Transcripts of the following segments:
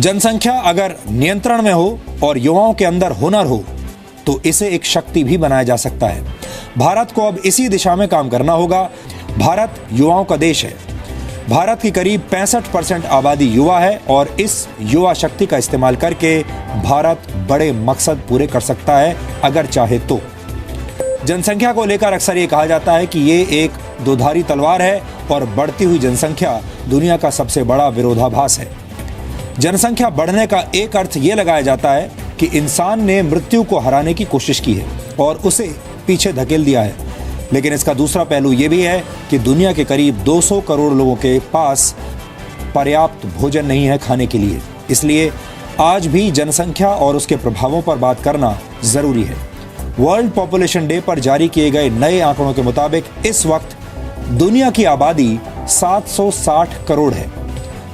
जनसंख्या अगर नियंत्रण में हो और युवाओं के अंदर हुनर हो तो इसे एक शक्ति भी बनाया जा सकता है। भारत को अब इसी दिशा में काम करना होगा। भारत युवाओं का देश है। भारत की करीब 65% आबादी युवा है और इस युवा शक्ति का इस्तेमाल करके भारत बड़े मकसद पूरे कर सकता है अगर चाहे तो। जनसंख्या को लेकर अक्सर ये कहा जाता है कि ये एक दोधारी तलवार है और बढ़ती हुई जनसंख्या दुनिया का सबसे बड़ा विरोधाभास है। जनसंख्या बढ़ने का एक अर्थ ये लगाया जाता है कि इंसान ने मृत्यु को हराने की कोशिश की है और उसे पीछे धकेल दिया है। लेकिन इसका दूसरा पहलू ये भी है कि दुनिया के करीब 200 करोड़ लोगों के पास पर्याप्त भोजन नहीं है खाने के लिए। इसलिए आज भी जनसंख्या और उसके प्रभावों पर बात करना जरूरी है। वर्ल्ड पॉपुलेशन डे पर जारी किए गए नए आंकड़ों के मुताबिक इस वक्त दुनिया की आबादी 760 करोड़ है।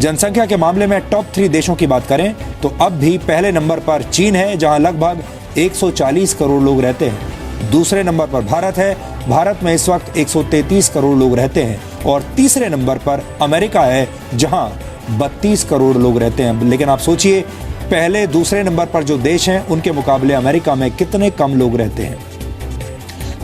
जनसंख्या के मामले में टॉप 3 देशों की बात करें तो अब भी पहले नंबर पर चीन है, जहां लगभग 140 करोड़ लोग रहते हैं। दूसरे नंबर पर भारत है। भारत में इस वक्त 133 करोड़ लोग रहते हैं। और तीसरे नंबर पर अमेरिका है, जहां 32 करोड़ लोग रहते हैं। लेकिन आप सोचिए, पहले दूसरे नंबर पर जो देश हैं उनके मुकाबले अमेरिका में कितने कम लोग रहते हैं।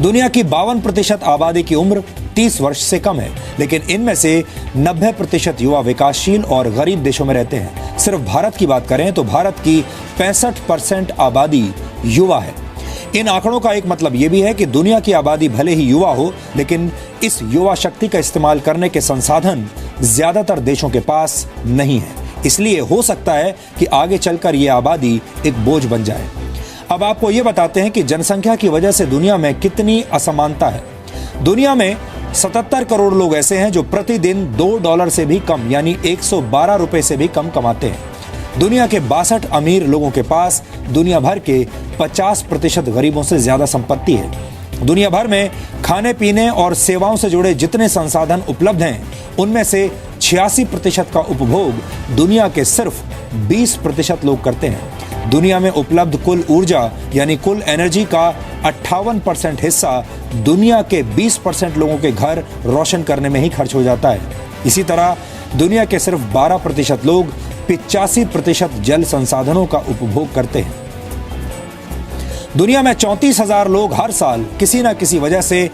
दुनिया की 52% आबादी की उम्र 30 वर्ष से कम है, लेकिन इनमें से 90% युवा विकासशील और गरीब देशों में रहते हैं। सिर्फ भारत की बात करें तो भारत की 65% आबादी युवा है। इन आंकड़ों का एक मतलब यह भी है कि दुनिया की आबादी भले ही युवा हो, लेकिन इस युवा शक्ति का इस्तेमाल करने के संसाधन ज्यादातर देशों के पास नहीं है। इसलिए हो सकता है कि आगे चलकर यह आबादी एक बोझ बन जाए। अब आपको यह बताते हैं कि जनसंख्या की वजह से दुनिया में कितनी असमानता है। दुनिया में 77 करोड़ लोग ऐसे हैं जो प्रतिदिन $2 से भी कम यानी 112 रुपए से भी कम कमाते हैं। दुनिया के 62 अमीर लोगों के पास दुनिया भर के 50% गरीबों से ज्यादा संपत्ति है। दुनिया भर में खाने पीने और सेवाओं से जुड़े जितने संसाधन उपलब्ध हैं, उनमें से 86% का उपभोग दुनिया के सिर्फ 20% लोग करते हैं। दुनिया में उपलब्ध कुल ऊर्जा यानी कुल एनर्जी का 58% हिस्सा दुनिया के 20% लोगों के घर रोशन करने में ही खर्च हो जाता है। इसी तरह दुनिया के सिर्फ 12% लोग 85% जल संसाधनों का उपभोग करते हैं। दुनिया में 34,000 लोग हर साल किसी न किसी वजह से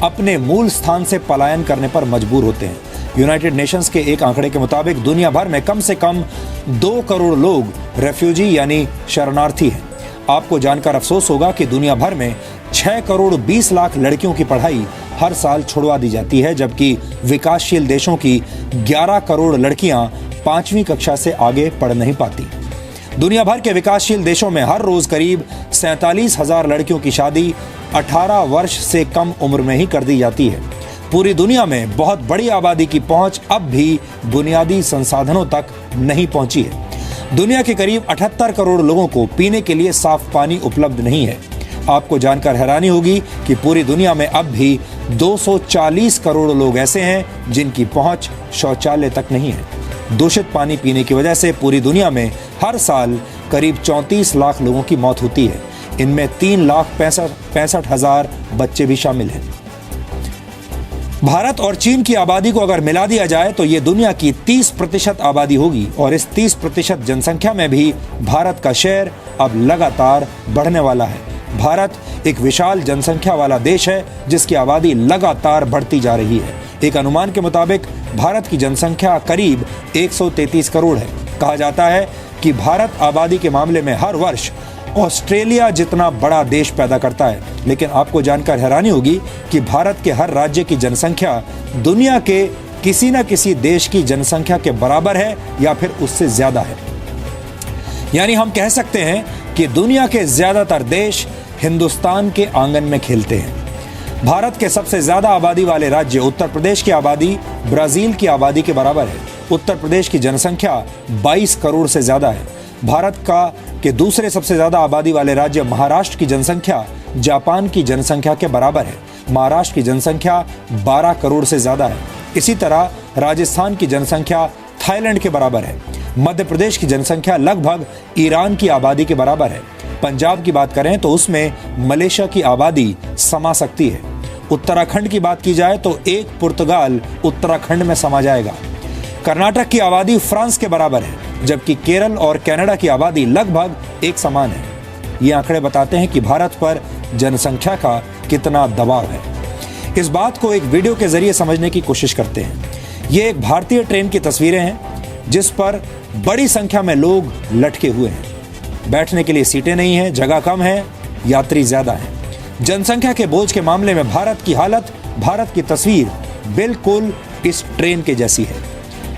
अपने मूल स्थान से पलायन करने पर मजबूर होते हैं। यूनाइटेड नेशंस के एक आंकड़े के मुताबिक दुनिया भर में कम से कम 2 करोड़ लोग रेफ्यूजी यानी शरणार्थी हैं। आपको जानकर अफसोस होगा कि दुनिया भर में 6 करोड़ 20 लाख लड़कियों की पढ़ाई हर साल छुड़वा दी जाती है, जबकि विकासशील देशों की 11 करोड़ लड़कियां 5वीं कक्षा से आगे पढ़ नहीं पाती। दुनिया भर के विकासशील देशों में हर रोज करीब 47,000 लड़कियों की शादी 18 वर्ष से कम उम्र में ही कर दी जाती है। पूरी दुनिया में बहुत बड़ी आबादी की पहुंच अब भी बुनियादी संसाधनों तक नहीं पहुंची है। दुनिया के करीब 78 करोड़ लोगों को पीने के लिए साफ पानी उपलब्ध नहीं है। आपको जानकर हैरानी होगी कि पूरी दुनिया में अब भी 240 करोड़ लोग ऐसे हैं जिनकी पहुंच शौचालय तक नहीं है। दूषित पानी पीने की वजह से पूरी दुनिया में हर साल करीब 34 लाख लोगों की मौत होती है। इनमें 3,65,000 बच्चे भी शामिल हैं। भारत और चीन की आबादी को अगर मिला दिया जाए तो ये दुनिया की 30% आबादी होगी और इस 30% जनसंख्या में भी भारत का शेयर अब लगातार बढ़ने वाला है। भारत एक विशाल जनसंख्या वाला देश है जिसकी आबादी लगातार बढ़ती जा रही है। एक अनुमान के मुताबिक भारत की जनसंख्या करीब 133 करोड़ है। कहा जाता है कि भारत आबादी के मामले में हर वर्ष ऑस्ट्रेलिया जितना बड़ा देश पैदा करता है। लेकिन आपको जानकर हैरानी होगी कि भारत के हर राज्य की जनसंख्या दुनिया के किसी न किसी देश की जनसंख्या के बराबर है या फिर उससे ज्यादा है। यानी हम कह सकते हैं कि दुनिया के ज्यादातर देश हिंदुस्तान के आंगन में खेलते हैं। भारत के सबसे ज्यादा आबादी वाले राज्य उत्तर प्रदेश की आबादी ब्राजील की आबादी के बराबर है। उत्तर प्रदेश की जनसंख्या 22 करोड़ से ज्यादा है। भारत के दूसरे सबसे ज्यादा आबादी वाले राज्य महाराष्ट्र की जनसंख्या जापान की जनसंख्या के बराबर है। महाराष्ट्र की जनसंख्या 12 करोड़ से ज्यादा है। इसी तरह राजस्थान की जनसंख्या थाईलैंड के बराबर है। मध्य प्रदेश की जनसंख्या लगभग ईरान की आबादी के बराबर है। पंजाब की बात करें तो उसमें मलेशिया की आबादी समा सकती है। उत्तराखंड की बात की जाए तो एक पुर्तगाल उत्तराखंड में समा जाएगा। कर्नाटक की आबादी फ्रांस के बराबर है। जबकि केरल और कनाडा की आबादी लगभग एक समान है। ये आंकड़े बताते हैं कि भारत पर जनसंख्या का कितना दबाव है। इस बात को एक वीडियो के जरिए समझने की कोशिश करते हैं। ये एक भारतीय ट्रेन की तस्वीरें हैं जिस पर बड़ी संख्या में लोग लटके हुए हैं। बैठने के लिए सीटें नहीं हैं, जगह कम है, यात्री ज्यादा हैं। जनसंख्या के बोझ के मामले में भारत की तस्वीर बिल्कुल इस ट्रेन के जैसी है।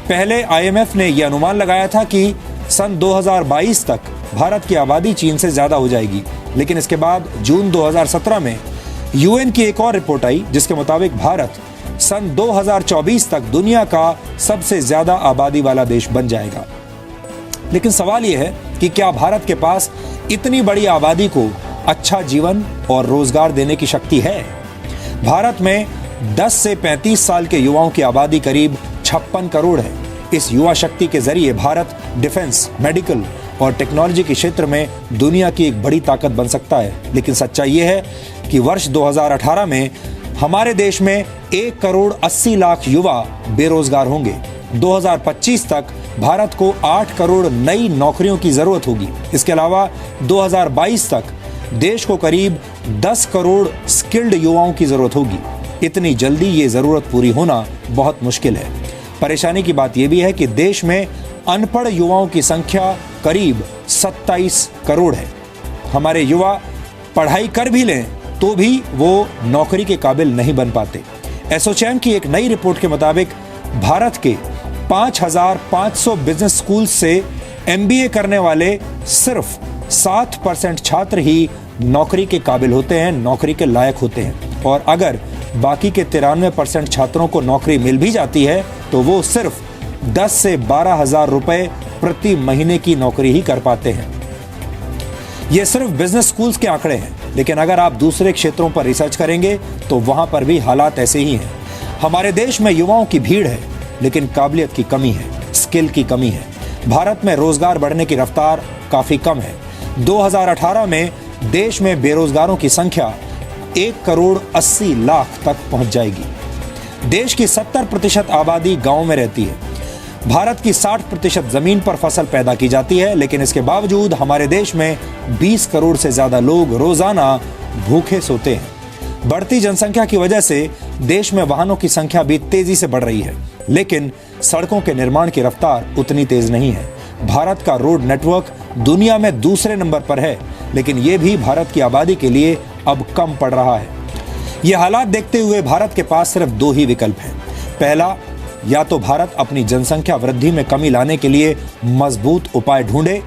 पहले IMF ने यह अनुमान लगाया था कि सन 2022 तक भारत की आबादी चीन से ज्यादा हो जाएगी, लेकिन इसके बाद जून 2017 में UN की एक और रिपोर्ट आई जिसके मुताबिक भारत सन 2024 तक दुनिया का सबसे ज्यादा आबादी वाला देश बन जाएगा। लेकिन सवाल यह है कि क्या भारत के पास इतनी बड़ी आबादी को अच्छा जीवन और रोजगार देने की शक्ति है? भारत में 10 से 35 साल के युवाओं की आबादी करीब 56 करोड़ है। इस युवा शक्ति के जरिए भारत डिफेंस, मेडिकल और टेक्नोलॉजी के क्षेत्र में दुनिया की एक बड़ी ताकत बन सकता है। लेकिन सच्चाई यह है कि वर्ष 2018 में हमारे देश में 1 करोड़ 80 लाख युवा बेरोजगार होंगे। 2025 तक भारत को 8 करोड़ नई नौकरियों की जरूरत होगी। इसके अलावा 2022 तक देश को करीब 10 करोड़ स्किल्ड युवाओं की जरूरत होगी। इतनी जल्दी ये जरूरत पूरी होना बहुत मुश्किल है। परेशानी की बात यह भी है कि देश में अनपढ़ युवाओं की संख्या करीब 27 करोड़ है। हमारे युवा पढ़ाई कर भी लें तो भी वो नौकरी के काबिल नहीं बन पाते। एसोचैम की एक नई रिपोर्ट के मुताबिक भारत के 5,500 बिजनेस स्कूल से MBA करने वाले सिर्फ 7% छात्र ही नौकरी के काबिल होते हैं, नौकरी के लायक होते हैं। और अगर बाकी के 93% छात्रों को नौकरी मिल भी जाती है तो वो सिर्फ 10 से 12 हजार रुपए प्रति महीने की नौकरी ही कर पाते हैं। ये सिर्फ बिजनेस स्कूल्स के आंकड़े हैं, लेकिन अगर आप दूसरे क्षेत्रों पर रिसर्च करेंगे तो वहां पर भी हालात ऐसे ही हैं। हमारे देश में युवाओं की भीड़ है, लेकिन काबिलियत की कमी है, स्किल की कमी है। भारत में रोजगार बढ़ने की रफ्तार काफी कम है। 2018 में देश में बेरोजगारों की संख्या 1 करोड़ 80 लाख तक पहुंच जाएगी। देश की 70% आबादी गांव में रहती है। भारत की 60% जमीन पर फसल पैदा की जाती है, लेकिन इसके बावजूद हमारे देश में 20 करोड़ से ज्यादा लोग रोजाना भूखे सोते हैं। बढ़ती जनसंख्या की वजह से देश में वाहनों की संख्या भी तेजी से बढ़ रही है, लेकिन सड़कों के निर्माण की रफ्तार उतनी तेज नहीं है। भारत का रोड नेटवर्क दुनिया में दूसरे नंबर पर है, लेकिन यह भी भारत की आबादी के लिए अब कम पड़ रहा है। यह हालात देखते हुए भारत के पास सिर्फ 2 ही विकल्प हैं। पहला, या तो भारत अपनी जनसंख्या वृद्धि में कमी लाने के लिए मजबूत उपाय ढूंढे,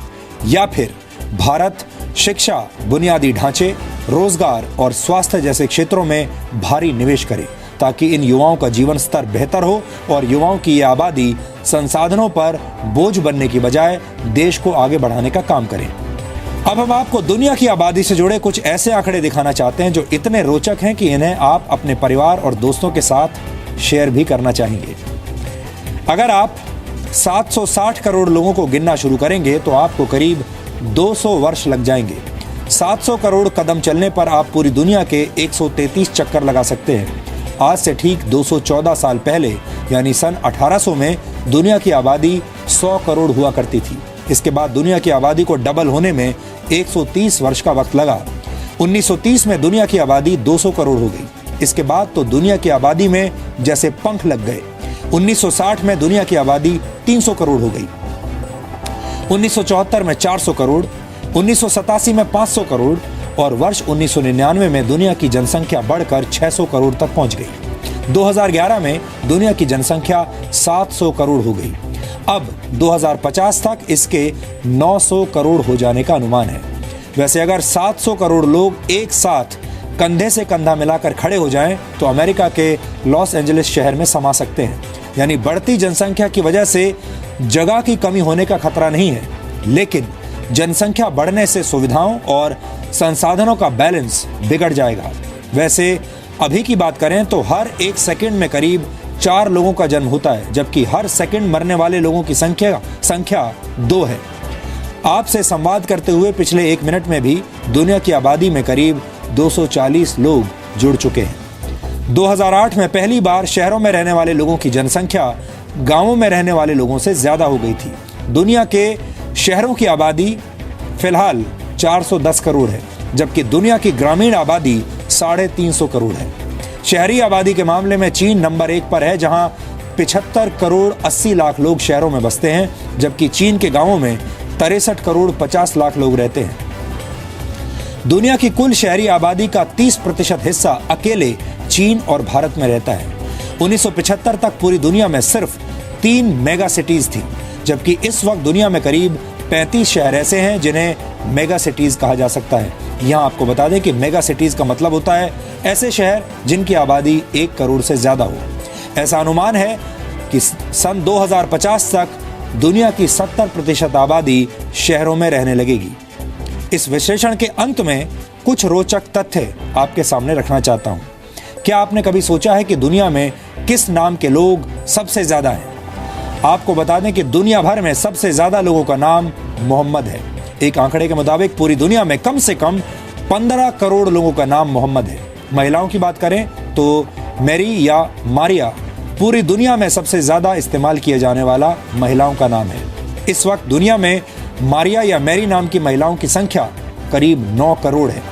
या फिर भारत शिक्षा, बुनियादी ढांचे, रोजगार और स्वास्थ्य जैसे क्षेत्रों में भारी निवेश करे, ताकि इन युवाओं का जीवन स्तर बेहतर हो और युवाओं की यह आबादी संसाधनों पर बोझ बनने की बजाय देश को आगे बढ़ाने का काम करे। अब हम आपको दुनिया की आबादी से जुड़े कुछ ऐसे आंकड़े दिखाना चाहते हैं जो इतने रोचक हैं कि इन्हें आप अपने परिवार और दोस्तों के साथ शेयर भी करना चाहेंगे। अगर आप 760 करोड़ लोगों को गिनना शुरू करेंगे तो आपको करीब 200 वर्ष लग जाएंगे। 700 करोड़ कदम चलने पर आप पूरी दुनिया के 133 चक्कर लगा सकते हैं। आज से ठीक 214 साल पहले यानी सन 1800 में दुनिया की आबादी 100 करोड़ हुआ करती थी। इसके बाद दुनिया की आबादी को डबल होने में 130 वर्ष का वक्त लगा। 1930 में दुनिया की आबादी 200 करोड़ हो गई। इसके बाद तो दुनिया की आबादी में जैसे पंख लग गए। 1960 में दुनिया की आबादी 300 करोड़ हो गई। 1974 में 400 करोड़, 1987 में 500 करोड़ और वर्ष 1999 में दुनिया की जनसंख्या बढ़कर 600 करोड़ तक पहुंच गई। 2011 में दुनिया की जनसंख्या 700 करोड़ हो गई। अब 2050 तक इसके 900 करोड़ हो जाने का अनुमान है। वैसे अगर 700 करोड़ लोग एक साथ कंधे से कंधा मिलाकर खड़े हो जाएं तो अमेरिका के लॉस एंजलिस शहर में समा सकते हैं। यानी बढ़ती जनसंख्या की वजह से जगह की कमी होने का खतरा नहीं है, लेकिन जनसंख्या बढ़ने से सुविधाओं और संसाधनों का बैलेंस बिगड़ जाएगा। वैसे अभी की बात करें तो हर 1 सेकंड में करीब 4 लोगों का जन्म होता है, जबकि हर सेकंड मरने वाले लोगों की संख्या 2 है। आपसे संवाद करते हुए पिछले 1 मिनट में भी दुनिया की आबादी में करीब 240 लोग जुड़ चुके हैं। 2008 में पहली बार शहरों में रहने वाले लोगों की जनसंख्या गांवों में रहने वाले लोगों से ज्यादा हो गई थी। दुनिया के शहरों की आबादी फिलहाल 410 करोड़ है, जबकि दुनिया की ग्रामीण आबादी 350 करोड़ है। शहरी आबादी के मामले में चीन नंबर 1 पर है, जहां 75 करोड़ 80 लाख लोग शहरों में बसते हैं, जबकि चीन के गांवों में 63 करोड़ 50 लाख लोग रहते हैं। दुनिया की कुल शहरी आबादी का 30% हिस्सा अकेले चीन और भारत में रहता है। 1975 तक पूरी दुनिया में सिर्फ 3 मेगा सिटीज थी, जबकि इस वक्त दुनिया में करीब 35 शहर ऐसे हैं जिन्हें मेगा सिटीज कहा जा सकता है। यहाँ आपको बता दें कि मेगा सिटीज का मतलब होता है ऐसे शहर जिनकी आबादी 1 करोड़ से ज्यादा हो। ऐसा अनुमान है कि सन 2050 तक दुनिया की 70% आबादी शहरों में रहने लगेगी। इस विश्लेषण के अंत में कुछ रोचक तथ्य आपके सामने रखना चाहता हूं। क्या आपने कभी सोचा है कि दुनिया में किस नाम के लोग सबसे ज्यादा हैं? आपको बता दें कि दुनिया भर में सबसे ज्यादा लोगों का नाम मोहम्मद है। एक आंकड़े के मुताबिक पूरी दुनिया में कम से कम 15 करोड़ लोगों का नाम मोहम्मद है। महिलाओं की बात करें तो मैरी या मारिया पूरी दुनिया में सबसे ज्यादा इस्तेमाल किए जाने वाला महिलाओं का नाम है। इस वक्त दुनिया में मारिया या मैरी नाम की महिलाओं की संख्या करीब 9 करोड़ है।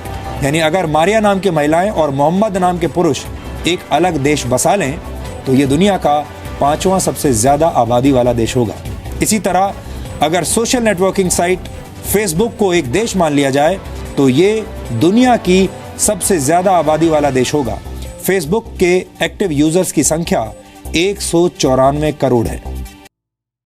यानी अगर मारिया नाम की महिलाएं और मोहम्मद नाम के पुरुष एक अलग देश बसा लें तो ये दुनिया का 5वां सबसे ज्यादा आबादी वाला देश होगा। इसी तरह अगर सोशल नेटवर्किंग साइट फेसबुक को एक देश मान लिया जाए तो ये दुनिया की सबसे ज्यादा आबादी वाला देश होगा। फेसबुक के एक्टिव यूजर्स की संख्या 194 करोड़ है।